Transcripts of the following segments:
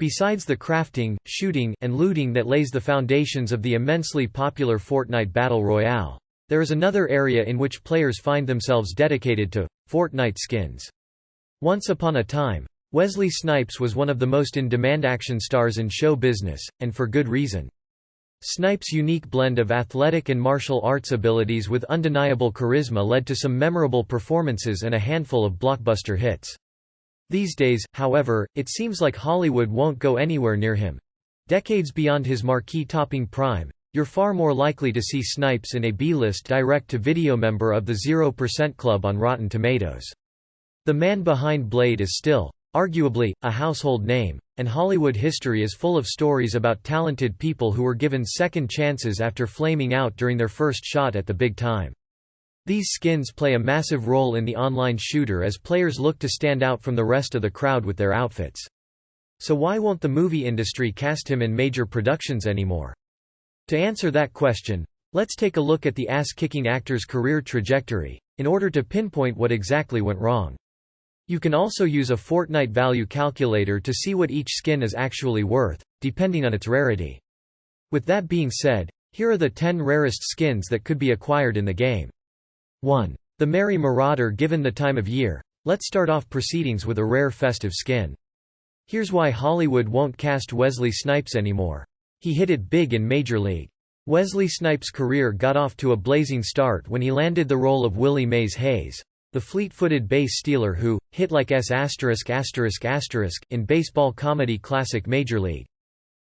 Besides the crafting, shooting, and looting that lays the foundations of the immensely popular Fortnite Battle Royale, there is another area in which players find themselves dedicated to: Fortnite Skins. Once upon a time, Wesley Snipes was one of the most in-demand action stars in show business, and for good reason. Snipes' unique blend of athletic and martial arts abilities with undeniable charisma led to some memorable performances and a handful of blockbuster hits. These days, however, it seems like Hollywood won't go anywhere near him. Decades beyond his marquee-topping prime, you're far more likely to see Snipes in a B-list direct-to-video member of the 0% Club on Rotten Tomatoes. The man behind Blade is still, arguably, a household name, and Hollywood history is full of stories about talented people who were given second chances after flaming out during their first shot at the big time. These skins play a massive role in the online shooter as players look to stand out from the rest of the crowd with their outfits. So why won't the movie industry cast him in major productions anymore? To answer that question, let's take a look at the ass-kicking actor's career trajectory, in order to pinpoint what exactly went wrong. You can also use a Fortnite Value Calculator to see what each skin is actually worth, depending on its rarity. With that being said, here are the 10 rarest skins that could be acquired in the game. 1. The Merry Marauder. Given the time of year, let's start off proceedings with a rare festive skin. Here's why Hollywood won't cast Wesley Snipes anymore. He hit it big in Major League. Wesley Snipes' career got off to a blazing start when he landed the role of Willie Mays Hayes, the fleet-footed base stealer who hit like S***** in baseball comedy classic Major League.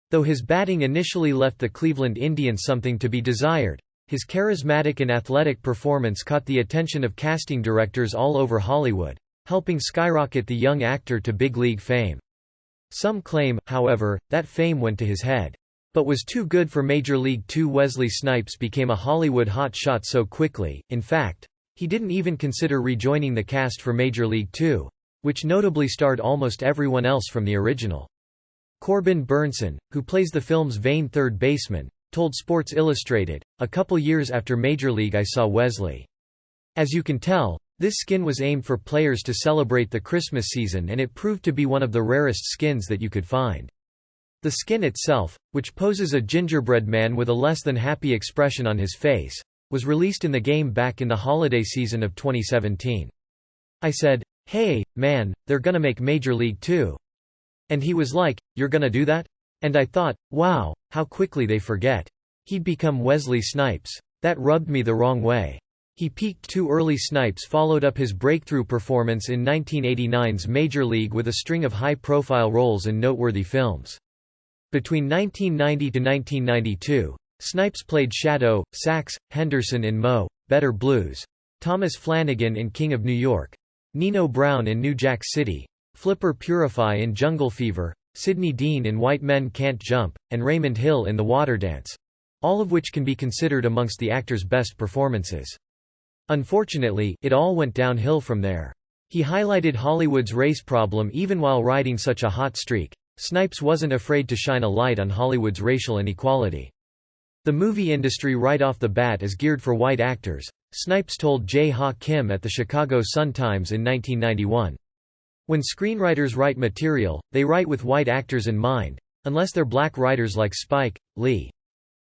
Though his batting initially left the Cleveland Indians something to be desired, his charismatic and athletic performance caught the attention of casting directors all over Hollywood, helping skyrocket the young actor to big league fame. Some claim, however, that fame went to his head. But was too good for Major League 2. Wesley Snipes became a Hollywood hotshot so quickly, in fact, he didn't even consider rejoining the cast for Major League 2, which notably starred almost everyone else from the original. Corbin Burnson, who plays the film's vain third baseman, told Sports Illustrated, "A couple years after Major League I saw Wesley. As you can tell, this skin was aimed for players to celebrate the Christmas season, and it proved to be one of the rarest skins that you could find." The skin itself, which poses a gingerbread man with a less than happy expression on his face, was released in the game back in the holiday season of 2017. I said, "Hey, man, they're gonna make Major League 2. And he was like, "You're gonna do that?" And I thought, wow, how quickly they forget. He'd become Wesley Snipes. That rubbed me the wrong way. He peaked too early. Snipes followed up his breakthrough performance in 1989's Major League with a string of high-profile roles in noteworthy films. Between 1990 to 1992, Snipes played Shadow, Sax, Henderson in Mo, Better Blues, Thomas Flanagan in King of New York, Nino Brown in New Jack City, Flipper Purify in Jungle Fever, Sidney Dean in White Men Can't Jump, and Raymond Hill in The Waterdance, all of which can be considered amongst the actor's best performances. Unfortunately, it all went downhill from there. He highlighted Hollywood's race problem even while riding such a hot streak. Snipes wasn't afraid to shine a light on Hollywood's racial inequality. The movie industry right off the bat is geared for white actors, Snipes told Jae Ha Kim at the Chicago Sun-Times in 1991. When screenwriters write material, they write with white actors in mind, unless they're black writers like Spike Lee.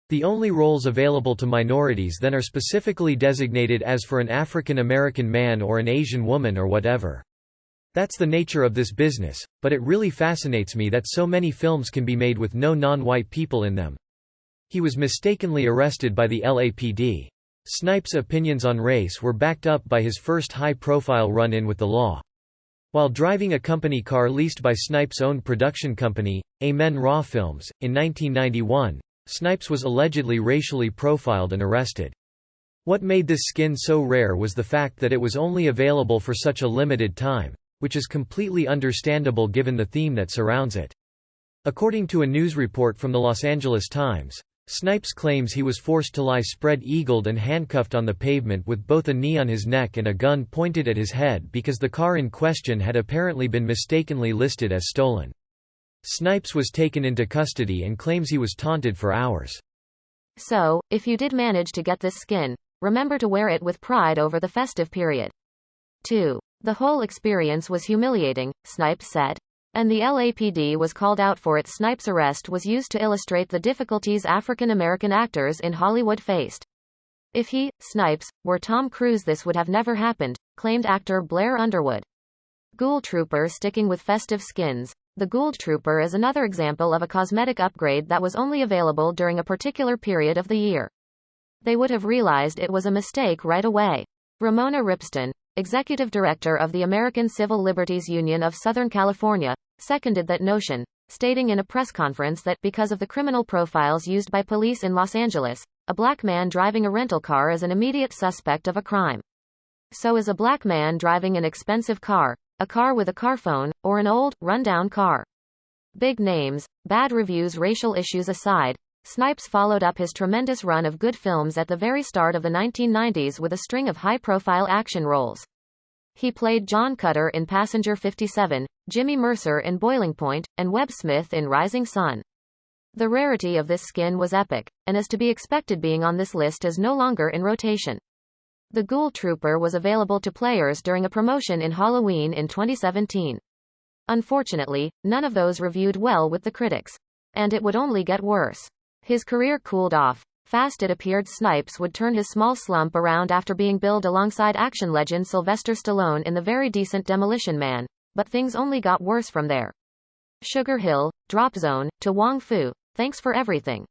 The only roles available to minorities then are specifically designated as for an African American man or an Asian woman or whatever. That's the nature of this business, but it really fascinates me that so many films can be made with no non-white people in them. He was mistakenly arrested by the LAPD. Snipes' opinions on race were backed up by his first high-profile run-in with the law. While driving a company car leased by Snipes' own production company, Amen Raw Films, in 1991, Snipes was allegedly racially profiled and arrested. What made this skin so rare was the fact that it was only available for such a limited time, which is completely understandable given the theme that surrounds it. According to a news report from the Los Angeles Times, Snipes claims he was forced to lie spread-eagled and handcuffed on the pavement with both a knee on his neck and a gun pointed at his head because the car in question had apparently been mistakenly listed as stolen. Snipes was taken into custody and claims he was taunted for hours. So, if you did manage to get this skin, remember to wear it with pride over the festive period. 2. The whole experience was humiliating, Snipes said. And the LAPD was called out for it. Snipes' arrest was used to illustrate the difficulties African American actors in Hollywood faced. If he, Snipes, were Tom Cruise, this would have never happened, claimed actor Blair Underwood. Ghoul Trooper. Sticking with festive skins, the Ghoul Trooper is another example of a cosmetic upgrade that was only available during a particular period of the year. They would have realized it was a mistake right away. Ramona Ripston, executive director of the American Civil Liberties Union of Southern California, seconded that notion, stating in a press conference that because of the criminal profiles used by police in Los Angeles, a black man driving a rental car is an immediate suspect of a crime. So is a black man driving an expensive car, a car with a car phone, or an old, run-down car. Big names, bad reviews. Racial issues aside, Snipes followed up his tremendous run of good films at the very start of the 1990s with a string of high-profile action roles. He played John Cutter in Passenger 57, Jimmy Mercer in Boiling Point, and Webb Smith in Rising Sun. The rarity of this skin was epic, and as to be expected, being on this list is no longer in rotation. The Ghoul Trooper was available to players during a promotion in Halloween in 2017. Unfortunately, none of those reviewed well with the critics. And it would only get worse. His career cooled off fast. It appeared Snipes would turn his small slump around after being billed alongside action legend Sylvester Stallone in the very decent Demolition Man, but things only got worse from there. Sugar Hill, Drop Zone, To Wong Fu, Thanks for Everything.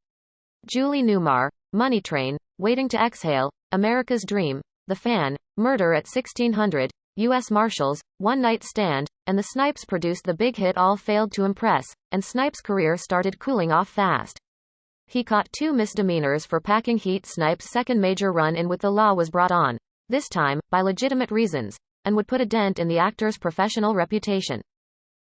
Julie Newmar, Money Train, Waiting to Exhale, America's Dream, The Fan, Murder at 1600, U.S. Marshals, One Night Stand, and the Snipes produced the big hit all failed to impress, and Snipes' career started cooling off fast. He caught 2 misdemeanors for packing heat. Snipes' second major run-in with the law was brought on, this time, by legitimate reasons, and would put a dent in the actor's professional reputation.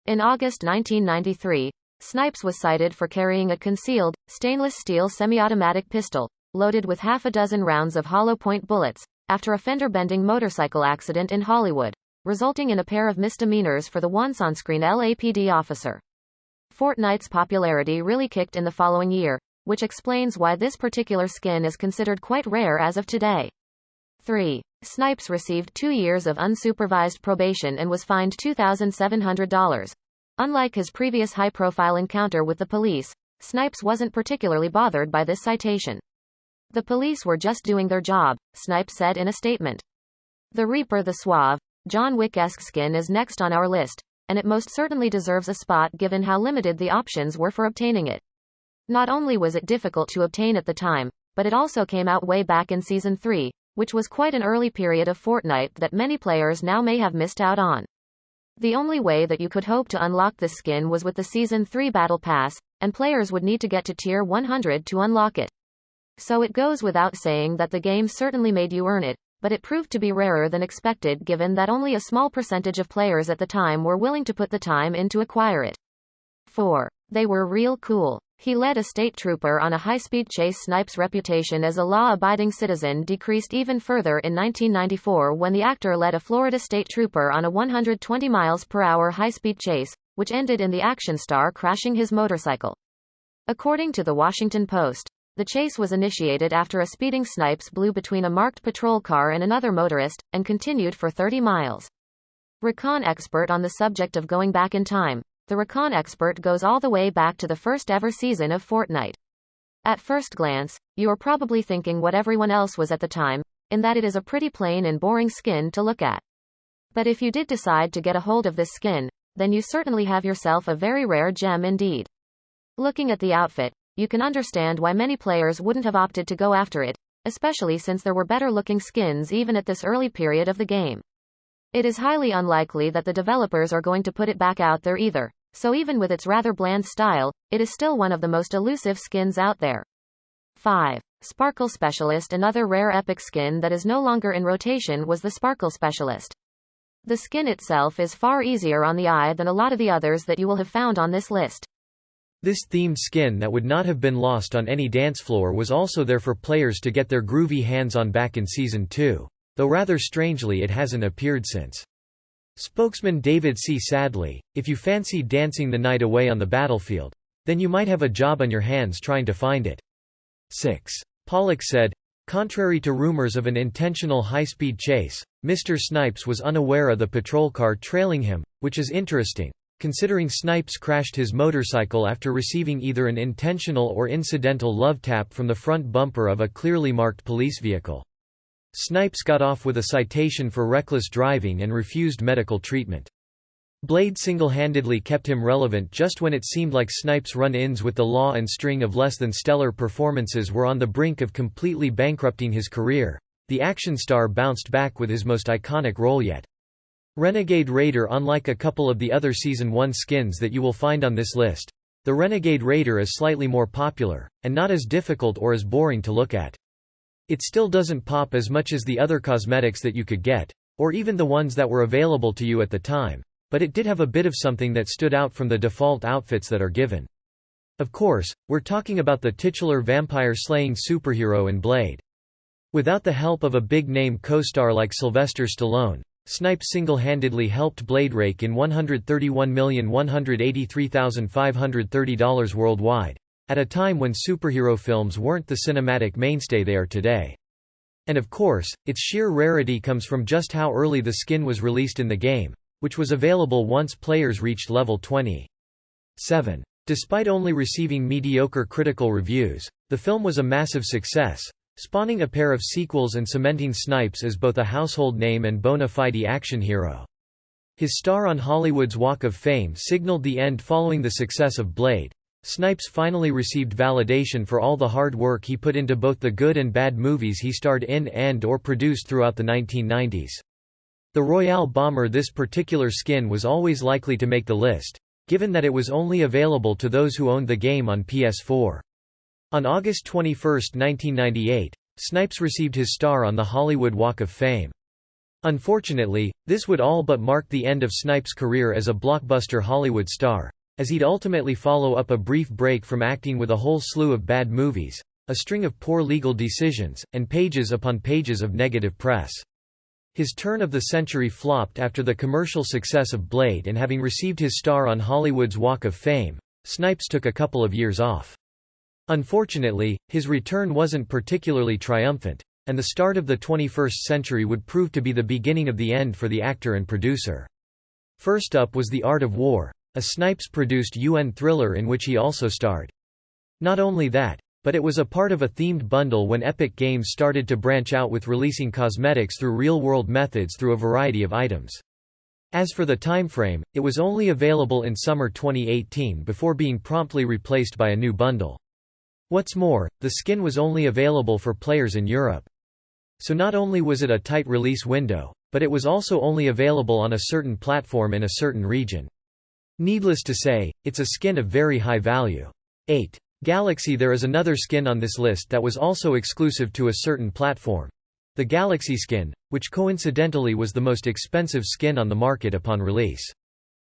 In August 1993, Snipes was cited for carrying a concealed, stainless steel semi-automatic pistol, loaded with half a dozen rounds of hollow-point bullets, after a fender-bending motorcycle accident in Hollywood, resulting in a pair of misdemeanors for the once on-screen LAPD officer. Fortnite's popularity really kicked in the following year, which explains why this particular skin is considered quite rare as of today. 3. Snipes received 2 years of unsupervised probation and was fined $2,700. Unlike his previous high-profile encounter with the police, Snipes wasn't particularly bothered by this citation. The police were just doing their job, Snipes said in a statement. The Reaper. The suave, John Wick-esque skin is next on our list, and it most certainly deserves a spot given how limited the options were for obtaining it. Not only was it difficult to obtain at the time, but it also came out way back in Season 3, which was quite an early period of Fortnite that many players now may have missed out on. The only way that you could hope to unlock this skin was with the Season 3 Battle Pass, and players would need to get to Tier 100 to unlock it. So it goes without saying that the game certainly made you earn it, but it proved to be rarer than expected given that only a small percentage of players at the time were willing to put the time in to acquire it. 4. They were real cool. He led a state trooper on a high-speed chase. Snipes' reputation as a law-abiding citizen decreased even further in 1994 when the actor led a Florida state trooper on a 120 mph high-speed chase, which ended in the action star crashing his motorcycle. According to the Washington Post, the chase was initiated after a speeding Snipes blew between a marked patrol car and another motorist, and continued for 30 miles. Recon Expert. On the subject of going back in time, the Recon Expert goes all the way back to the first ever season of Fortnite. At first glance, you are probably thinking what everyone else was at the time, in that it is a pretty plain and boring skin to look at. But if you did decide to get a hold of this skin, then you certainly have yourself a very rare gem indeed. Looking at the outfit, you can understand why many players wouldn't have opted to go after it, especially since there were better looking skins even at this early period of the game. It is highly unlikely that the developers are going to put it back out there either, so even with its rather bland style, it is still one of the most elusive skins out there. 5. Sparkle Specialist. Another rare epic skin that is no longer in rotation was the Sparkle Specialist. The skin itself is far easier on the eye than a lot of the others that you will have found on this list. This themed skin that would not have been lost on any dance floor was also there for players to get their groovy hands on back in Season 2. Though rather strangely it hasn't appeared since. Spokesman David C. Sadly, if you fancy dancing the night away on the battlefield, then you might have a job on your hands trying to find it. 6. Pollock said, contrary to rumors of an intentional high-speed chase, Mr. Snipes was unaware of the patrol car trailing him, which is interesting. considering Snipes crashed his motorcycle after receiving either an intentional or incidental love tap from the front bumper of a clearly marked police vehicle. Snipes got off with a citation for reckless driving and refused medical treatment. Blade single-handedly kept him relevant just when it seemed like Snipes' run-ins with the law and string of less-than-stellar performances were on the brink of completely bankrupting his career. The action star bounced back with his most iconic role yet. Renegade Raider. Unlike a couple of the other Season 1 skins that you will find on this list, the Renegade Raider is slightly more popular, and not as difficult or as boring to look at. It still doesn't pop as much as the other cosmetics that you could get, or even the ones that were available to you at the time, but it did have a bit of something that stood out from the default outfits that are given. Of course, we're talking about the titular vampire-slaying superhero in Blade. Without the help of a big-name co-star like Sylvester Stallone, Snipes single-handedly helped Blade rake in $131,183,530 worldwide, at a time when superhero films weren't the cinematic mainstay they are today. And of course, its sheer rarity comes from just how early the skin was released in the game, which was available once players reached level 27. Despite only receiving mediocre critical reviews, the film was a massive success, spawning a pair of sequels and cementing Snipes as both a household name and bona fide action hero. His star on Hollywood's Walk of Fame signaled the end. Following the success of Blade, Snipes finally received validation for all the hard work he put into both the good and bad movies he starred in and/or produced throughout the 1990s. The Royale Bomber. This particular skin was always likely to make the list, given that it was only available to those who owned the game on PS4. On August 21, 1998, Snipes received his star on the Hollywood Walk of Fame. Unfortunately, this would all but mark the end of Snipes' career as a blockbuster Hollywood star, as he'd ultimately follow up a brief break from acting with a whole slew of bad movies, a string of poor legal decisions, and pages upon pages of negative press. His turn of the century flopped after the commercial success of Blade, and having received his star on Hollywood's Walk of Fame, Snipes took a couple of years off. Unfortunately, his return wasn't particularly triumphant, and the start of the 21st century would prove to be the beginning of the end for the actor and producer. First up was The Art of War, a Snipes-produced UN thriller in which he also starred. Not only that, but it was a part of a themed bundle when Epic Games started to branch out with releasing cosmetics through real-world methods through a variety of items. As for the timeframe, it was only available in summer 2018 before being promptly replaced by a new bundle. What's more, the skin was only available for players in Europe. So not only was it a tight release window, but it was also only available on a certain platform in a certain region. Needless to say, it's a skin of very high value. 8. Galaxy. There is another skin on this list that was also exclusive to a certain platform. The Galaxy skin, which coincidentally was the most expensive skin on the market upon release.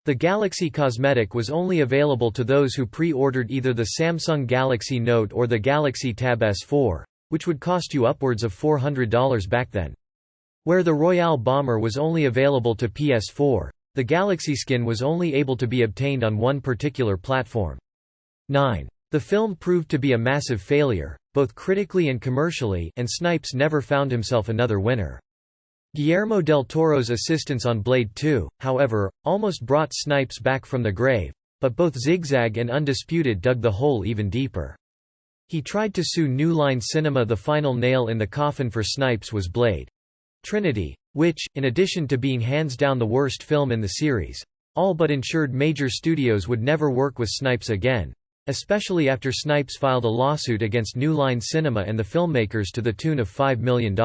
The Galaxy cosmetic was only available to those who pre-ordered either the Samsung Galaxy Note or the Galaxy Tab S4, which would cost you upwards of $400 back then. Where the Royale Bomber was only available to PS4, the Galaxy skin was only able to be obtained on one particular platform. 9. The film proved to be a massive failure, both critically and commercially, and Snipes never found himself another winner. Guillermo del Toro's assistance on Blade 2, however, almost brought Snipes back from the grave, but both Zigzag and Undisputed dug the hole even deeper. He tried to sue New Line Cinema. The final nail in the coffin for Snipes was Blade Trinity, which, in addition to being hands down the worst film in the series, all but ensured major studios would never work with Snipes again, especially after Snipes filed a lawsuit against New Line Cinema and the filmmakers to the tune of $5 million.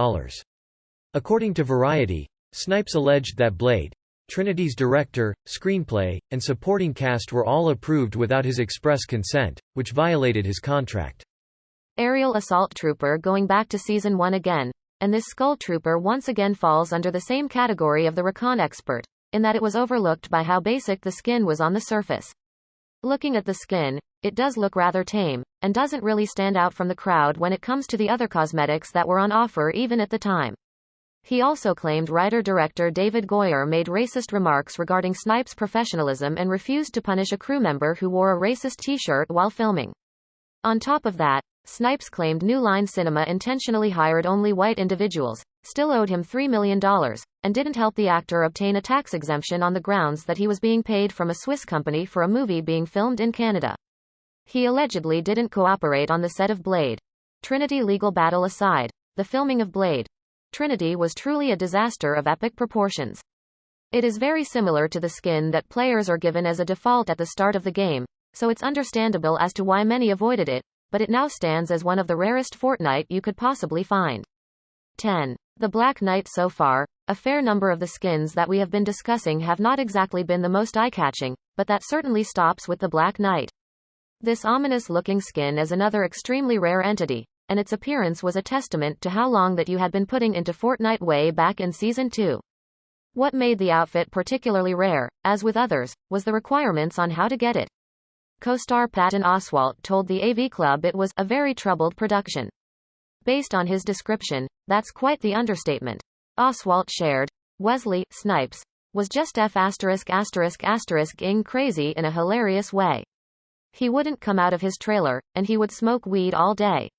According to Variety, Snipes alleged that Blade Trinity's director, screenplay, and supporting cast were all approved without his express consent, which violated his contract. Aerial Assault Trooper. Going back to Season 1 again, and this Skull Trooper once again falls under the same category of the Recon Expert, in that it was overlooked by how basic the skin was on the surface. Looking at the skin, it does look rather tame, and doesn't really stand out from the crowd when it comes to the other cosmetics that were on offer even at the time. He also claimed writer-director David Goyer made racist remarks regarding Snipes' professionalism and refused to punish a crew member who wore a racist t-shirt while filming. On top of that, Snipes claimed New Line Cinema intentionally hired only white individuals, still owed him $3 million, and didn't help the actor obtain a tax exemption on the grounds that he was being paid from a Swiss company for a movie being filmed in Canada. He allegedly didn't cooperate on the set of Blade Trinity. Legal battle aside, the filming of Blade Trinity was truly a disaster of epic proportions. It is very similar to the skin that players are given as a default at the start of the game, so it's understandable as to why many avoided it, but it now stands as one of the rarest Fortnite you could possibly find. 10. The Black Knight. So far, a fair number of the skins that we have been discussing have not exactly been the most eye-catching, but that certainly stops with the Black Knight. This ominous-looking skin is another extremely rare entity, and its appearance was a testament to how long that you had been putting into Fortnite way back in Season 2. What made the outfit particularly rare, as with others, was the requirements on how to get it. Co-star Patton Oswalt told the AV Club it was a very troubled production. Based on his description, that's quite the understatement. Oswalt shared, Wesley Snipes was just *****ing crazy in a hilarious way. He wouldn't come out of his trailer, and he would smoke weed all day.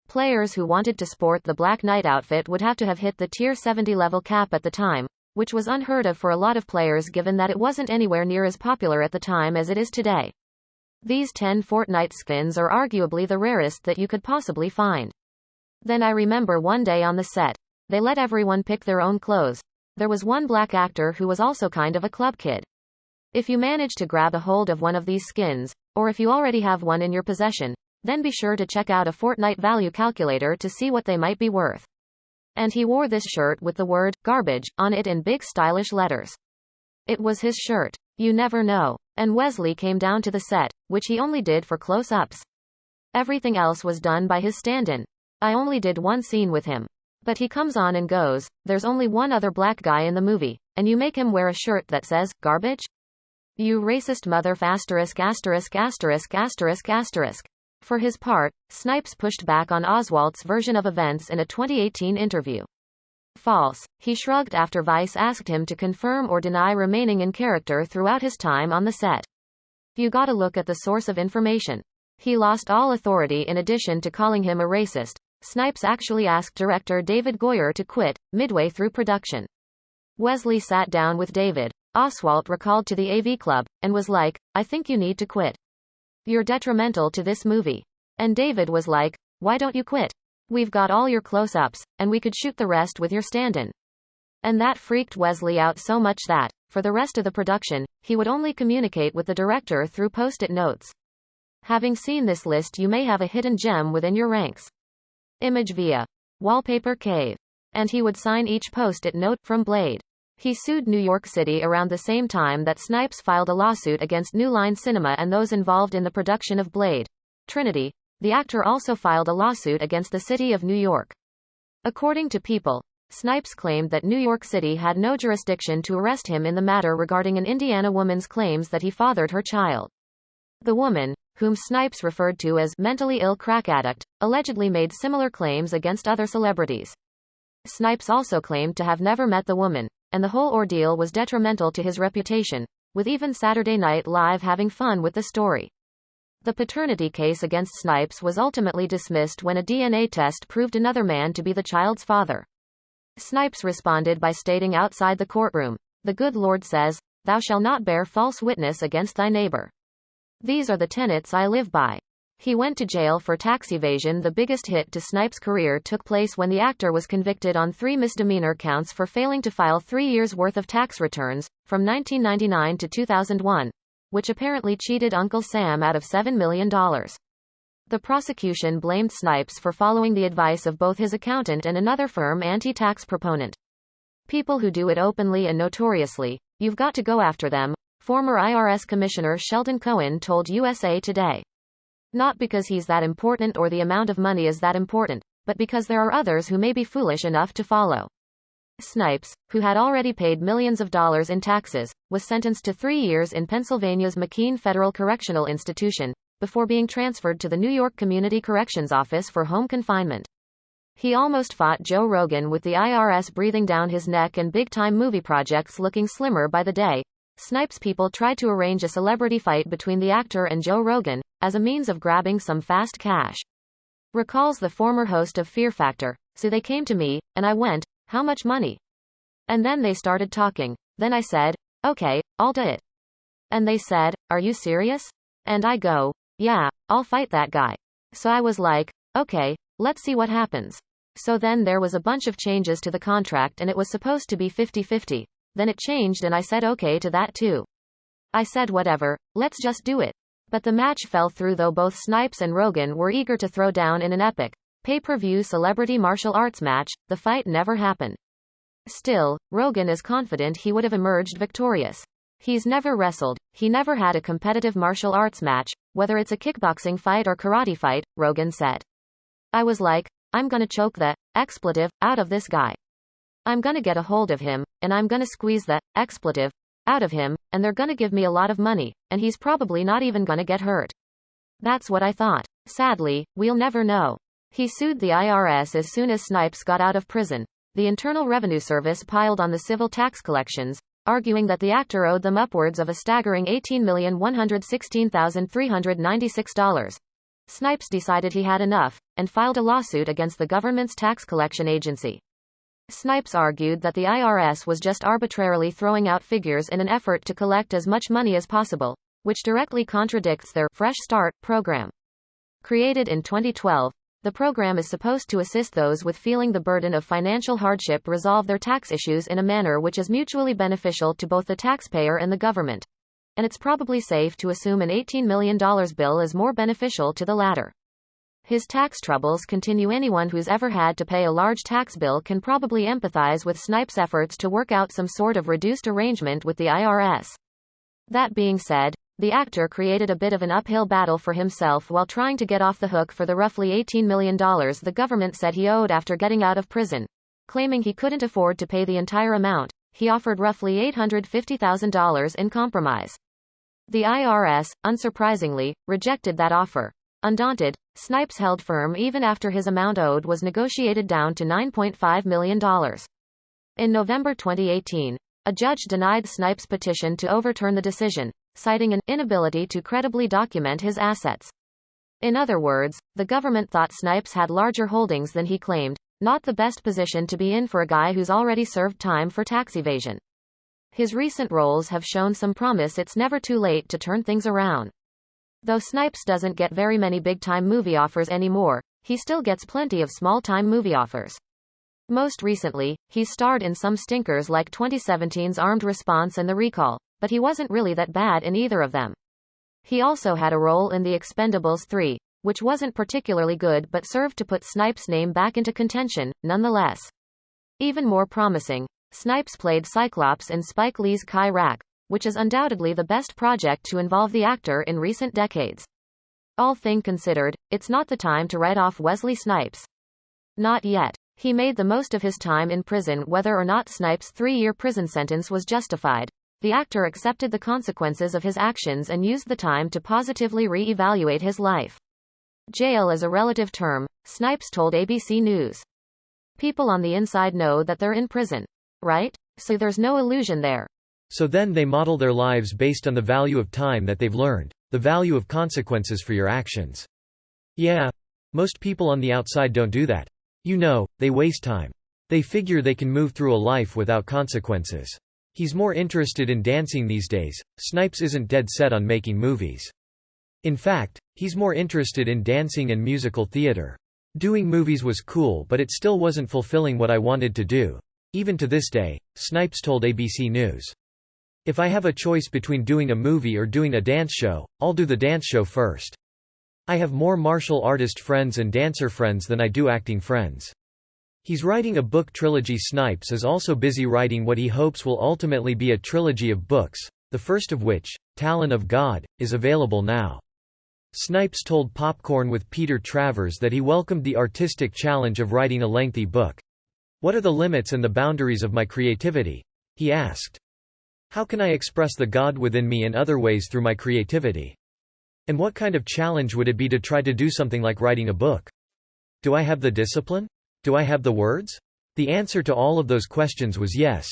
Players who wanted to sport the Black Knight outfit would have to have hit the Tier 70 level cap at the time, which was unheard of for a lot of players given that it wasn't anywhere near as popular at the time as it is today. These 10 Fortnite skins are arguably the rarest that you could possibly find. Then I remember one day on the set, they let everyone pick their own clothes. There was one black actor who was also kind of a club kid. If you manage to grab a hold of one of these skins, or if you already have one in your possession, then be sure to check out a Fortnite Value Calculator to see what they might be worth. And he wore this shirt with the word, garbage, on it in big stylish letters. It was his shirt. You never know. And Wesley came down to the set, which he only did for close-ups. Everything else was done by his stand-in. I only did one scene with him. But he comes on and goes, there's only one other black guy in the movie, and you make him wear a shirt that says, garbage? You racist mother ************. For his part, Snipes pushed back on Oswalt's version of events in a 2018 interview. False. He shrugged after Vice asked him to confirm or deny remaining in character throughout his time on the set. You gotta look at the source of information. He lost all authority. In addition to calling him a racist, Snipes actually asked director David Goyer to quit, midway through production. Wesley sat down with David, Oswalt recalled to the AV Club, and was like, I think you need to quit. You're detrimental to this movie. And David was like, why don't you quit? We've got all your close-ups, and we could shoot the rest with your stand-in. And that freaked Wesley out so much that, for the rest of the production, he would only communicate with the director through post-it notes. Having seen this list, you may have a hidden gem within your ranks. Image via Wallpaper Cave. And he would sign each post-it note from Blade. He sued New York City around the same time that Snipes filed a lawsuit against New Line Cinema and those involved in the production of Blade Trinity. The actor also filed a lawsuit against the city of New York. According to People, Snipes claimed that New York City had no jurisdiction to arrest him in the matter regarding an Indiana woman's claims that he fathered her child. The woman, whom Snipes referred to as mentally ill crack addict, allegedly made similar claims against other celebrities. Snipes also claimed to have never met the woman, and the whole ordeal was detrimental to his reputation, with even Saturday Night Live having fun with the story. The paternity case against Snipes was ultimately dismissed when a DNA test proved another man to be the child's father. Snipes responded by stating outside the courtroom, "The good Lord says, thou shalt not bear false witness against thy neighbor. These are the tenets I live by." He went to jail for tax evasion. The biggest hit to Snipes' career took place when the actor was convicted on 3 misdemeanor counts for failing to file 3 years' worth of tax returns, from 1999 to 2001, which apparently cheated Uncle Sam out of $7 million. The prosecution blamed Snipes for following the advice of both his accountant and another firm anti-tax proponent. People who do it openly and notoriously, you've got to go after them, former IRS Commissioner Sheldon Cohen told USA Today. Not because he's that important or the amount of money is that important, but because there are others who may be foolish enough to follow. Snipes, who had already paid millions of dollars in taxes, was sentenced to 3 years in Pennsylvania's McKean Federal Correctional Institution, before being transferred to the New York Community Corrections Office for home confinement. He almost fought Joe Rogan with the IRS breathing down his neck and big-time movie projects looking slimmer by the day. Snipes' people tried to arrange a celebrity fight between the actor and Joe Rogan, as a means of grabbing some fast cash. Recalls the former host of Fear Factor, "So they came to me, and I went, How much money? And then they started talking. Then I said, okay, I'll do it. And they said, are you serious? And I go, yeah, I'll fight that guy. So I was like, okay, let's see what happens. So then there was a bunch of changes to the contract and it was supposed to be 50-50. Then it changed and I said okay to that too. I said whatever, let's just do it. But the match fell through though both Snipes and Rogan were eager to throw down in an epic pay-per-view celebrity martial arts match. The fight never happened. Still, Rogan is confident he would have emerged victorious. He's never wrestled, he never had a competitive martial arts match, whether it's a kickboxing fight or karate fight, Rogan said. I was like, I'm gonna choke the expletive out of this guy. I'm gonna get a hold of him, and I'm gonna squeeze the expletive out of him, and they're gonna give me a lot of money, and he's probably not even gonna get hurt. That's what I thought. Sadly, we'll never know. He sued the IRS as soon as Snipes got out of prison. The Internal Revenue Service piled on the civil tax collections, arguing that the actor owed them upwards of a staggering $18,116,396. Snipes decided he had enough, and filed a lawsuit against the government's tax collection agency. Snipes argued that the IRS was just arbitrarily throwing out figures in an effort to collect as much money as possible, which directly contradicts their Fresh Start program. Created in 2012, the program is supposed to assist those with feeling the burden of financial hardship resolve their tax issues in a manner which is mutually beneficial to both the taxpayer and the government. And it's probably safe to assume an $18 million bill is more beneficial to the latter. His tax troubles continue. Anyone who's ever had to pay a large tax bill can probably empathize with Snipes' efforts to work out some sort of reduced arrangement with the IRS. That being said, the actor created a bit of an uphill battle for himself while trying to get off the hook for the roughly $18 million the government said he owed after getting out of prison. Claiming he couldn't afford to pay the entire amount, he offered roughly $850,000 in compromise. The IRS, unsurprisingly, rejected that offer. Undaunted, Snipes held firm even after his amount owed was negotiated down to $9.5 million. In November 2018, a judge denied Snipes' petition to overturn the decision, citing an inability to credibly document his assets. In other words, the government thought Snipes had larger holdings than he claimed, not the best position to be in for a guy who's already served time for tax evasion. His recent roles have shown some promise. It's never too late to turn things around. Though Snipes doesn't get very many big-time movie offers anymore, he still gets plenty of small-time movie offers. Most recently, he's starred in some stinkers like 2017's Armed Response and The Recall, but he wasn't really that bad in either of them. He also had a role in The Expendables 3, which wasn't particularly good but served to put Snipes' name back into contention, nonetheless. Even more promising, Snipes played Cyclops in Spike Lee's Chi-Raq, which is undoubtedly the best project to involve the actor in recent decades. All things considered, it's not the time to write off Wesley Snipes. Not yet. He made the most of his time in prison. Whether or not Snipes' 3-year prison sentence was justified, the actor accepted the consequences of his actions and used the time to positively re-evaluate his life. Jail is a relative term, Snipes told ABC News. People on the inside know that they're in prison. Right? So there's no illusion there. So then they model their lives based on the value of time that they've learned, the value of consequences for your actions. Yeah. Most people on the outside don't do that. You know, they waste time. They figure they can move through a life without consequences. He's more interested in dancing these days. Snipes isn't dead set on making movies. In fact, he's more interested in dancing and musical theater. Doing movies was cool, but it still wasn't fulfilling what I wanted to do. Even to this day, Snipes told ABC News. If I have a choice between doing a movie or doing a dance show, I'll do the dance show first. I have more martial artist friends and dancer friends than I do acting friends. He's writing a book trilogy. Snipes is also busy writing what he hopes will ultimately be a trilogy of books, the first of which, Talon of God, is available now. Snipes told Popcorn with Peter Travers that he welcomed the artistic challenge of writing a lengthy book. What are the limits and the boundaries of my creativity? He asked. How can I express the God within me in other ways through my creativity? And what kind of challenge would it be to try to do something like writing a book? Do I have the discipline? Do I have the words? The answer to all of those questions was yes.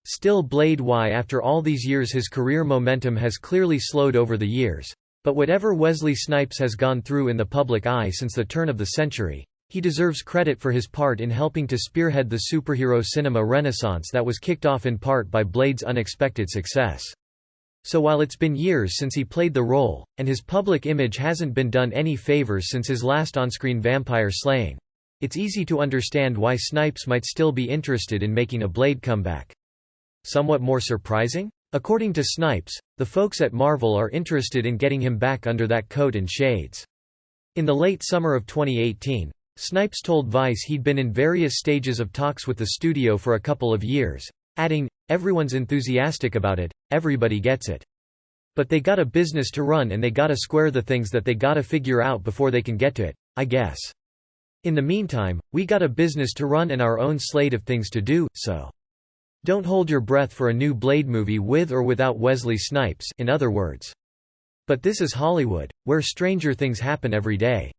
Still Blade Y. After all these years his career momentum has clearly slowed over the years. But whatever Wesley Snipes has gone through in the public eye since the turn of the century, He deserves credit for his part in helping to spearhead the superhero cinema renaissance that was kicked off in part by Blade's unexpected success. So while it's been years since he played the role, and his public image hasn't been done any favors since his last on-screen vampire slaying, it's easy to understand why Snipes might still be interested in making a Blade comeback. Somewhat more surprising? According to Snipes, the folks at Marvel are interested in getting him back under that coat and shades. In the late summer of 2018, Snipes told Vice he'd been in various stages of talks with the studio for a couple of years, adding, "Everyone's enthusiastic about it, everybody gets it. But they got a business to run and they gotta square the things that they gotta figure out before they can get to it, I guess. In the meantime, we got a business to run and our own slate of things to do, so don't hold your breath for a new Blade movie with or without Wesley Snipes, in other words. But this is Hollywood, where stranger things happen every day."